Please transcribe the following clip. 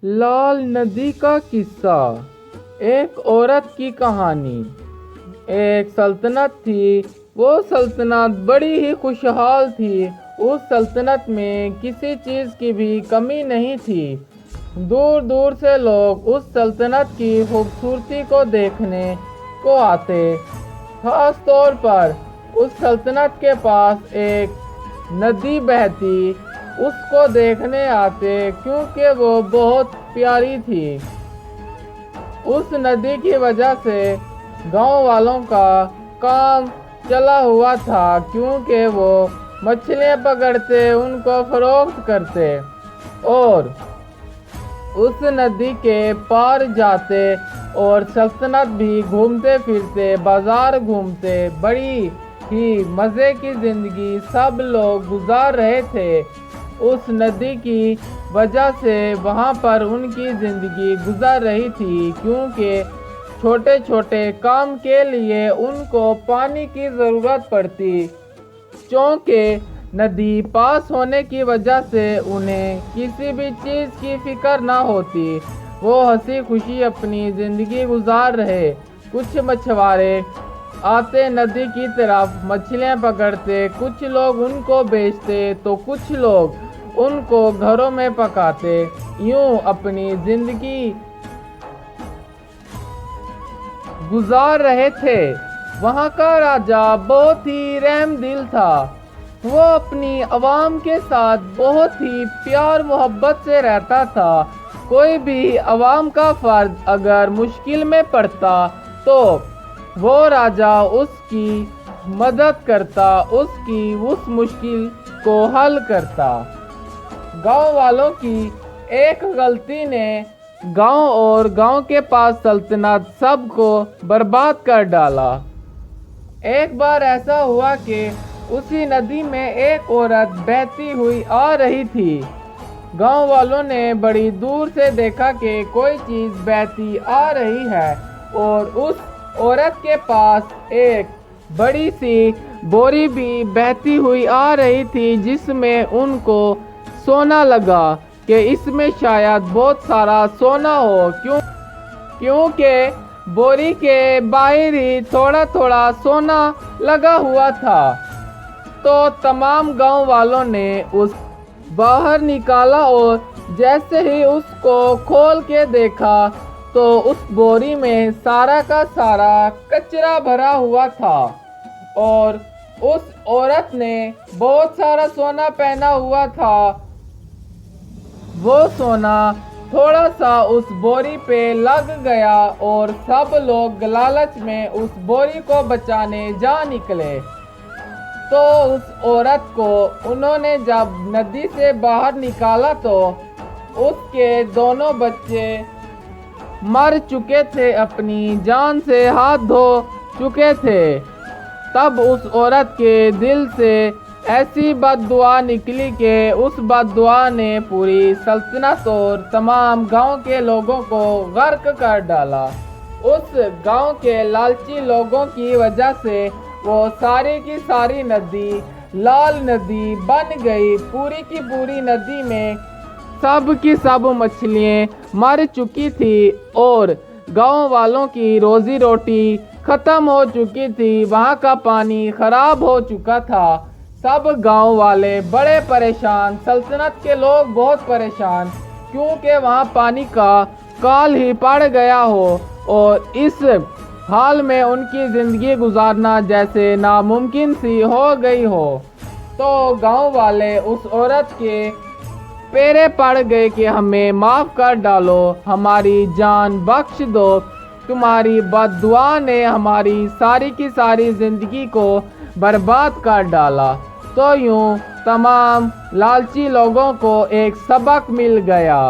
لال ندی کا قصہ۔ ایک عورت کی کہانی۔ ایک سلطنت تھی، وہ سلطنت بڑی ہی خوشحال تھی۔ اس سلطنت میں کسی چیز کی بھی کمی نہیں تھی۔ دور دور سے لوگ اس سلطنت کی خوبصورتی کو دیکھنے کو آتے۔ خاص طور پر اس سلطنت کے پاس ایک ندی بہتی، اس کو دیکھنے آتے کیونکہ وہ بہت پیاری تھی۔ اس ندی کی وجہ سے گاؤں والوں کا کام چلا ہوا تھا، کیونکہ وہ مچھلیاں پکڑتے، ان کو فروخت کرتے اور اس ندی کے پار جاتے اور سلطنت بھی گھومتے پھرتے، بازار گھومتے، بڑی ہی مزے کی زندگی سب لوگ گزار رہے تھے۔ اس ندی کی وجہ سے وہاں پر ان کی زندگی گزر رہی تھی، کیونکہ چھوٹے چھوٹے کام کے لیے ان کو پانی کی ضرورت پڑتی۔ چونکہ ندی پاس ہونے کی وجہ سے انہیں کسی بھی چیز کی فکر نہ ہوتی، وہ ہنسی خوشی اپنی زندگی گزار رہے۔ کچھ مچھوارے آتے ندی کی طرف، مچھلیاں پکڑتے، کچھ لوگ ان کو بیچتے تو کچھ لوگ ان کو گھروں میں پکاتے، یوں اپنی زندگی گزار رہے تھے۔ وہاں کا راجا بہت ہی رحم دل تھا، وہ اپنی عوام کے ساتھ بہت ہی پیار محبت سے رہتا تھا۔ کوئی بھی عوام کا فرد اگر مشکل میں پڑتا تو وہ راجا اس کی مدد کرتا، اس کی اس مشکل کو حل کرتا۔ گاؤں والوں کی ایک غلطی نے گاؤں اور گاؤں کے پاس سلطنت سب کو برباد کر ڈالا۔ ایک بار ایسا ہوا کہ اسی ندی میں ایک عورت بہتی ہوئی آ رہی تھی۔ گاؤں والوں نے بڑی دور سے دیکھا کہ کوئی چیز بہتی آ رہی ہے اور اس عورت کے پاس ایک بڑی سی بوری بھی بہتی ہوئی آ رہی تھی، جس میں ان کو سونا لگا کہ اس میں شاید بہت سارا سونا ہو، کیونکہ بوری کے باہر ہی تھوڑا تھوڑا سونا لگا ہوا تھا۔ تو تمام گاؤں والوں نے اس باہر نکالا اور جیسے ہی اس کو کھول کے دیکھا تو اس بوری میں سارا کا سارا کچرا بھرا ہوا تھا، اور اس عورت نے بہت سارا سونا پہنا ہوا تھا۔ وہ سونا تھوڑا سا اس بوری پہ لگ گیا اور سب لوگ لالچ میں اس بوری کو بچانے جا نکلے۔ تو اس عورت کو انہوں نے جب ندی سے باہر نکالا تو اس کے دونوں بچے مر چکے تھے، اپنی جان سے ہاتھ دھو چکے تھے۔ تب اس عورت کے دل سے ایسی بد دعا نکلی کہ اس بد دعا نے پوری سلطنت اور تمام گاؤں کے لوگوں کو غرق کر ڈالا۔ اس گاؤں کے لالچی لوگوں کی وجہ سے وہ ساری کی ساری ندی لال ندی بن گئی۔ پوری کی پوری ندی میں سب کی سب مچھلیاں مر چکی تھی اور گاؤں والوں کی روزی روٹی ختم ہو چکی تھی، وہاں کا پانی خراب ہو چکا تھا۔ سب گاؤں والے بڑے پریشان، سلطنت کے لوگ بہت پریشان، کیونکہ وہاں پانی کا کال ہی پڑ گیا ہو اور اس حال میں ان کی زندگی گزارنا جیسے ناممکن سی ہو گئی ہو۔ تو گاؤں والے اس عورت کے پیرے پڑ گئے کہ ہمیں معاف کر ڈالو، ہماری جان بخش دو، تمہاری بد دعا نے ہماری ساری کی ساری زندگی کو برباد کر ڈالا۔ تو یوں تمام لالچی لوگوں کو ایک سبق مل گیا۔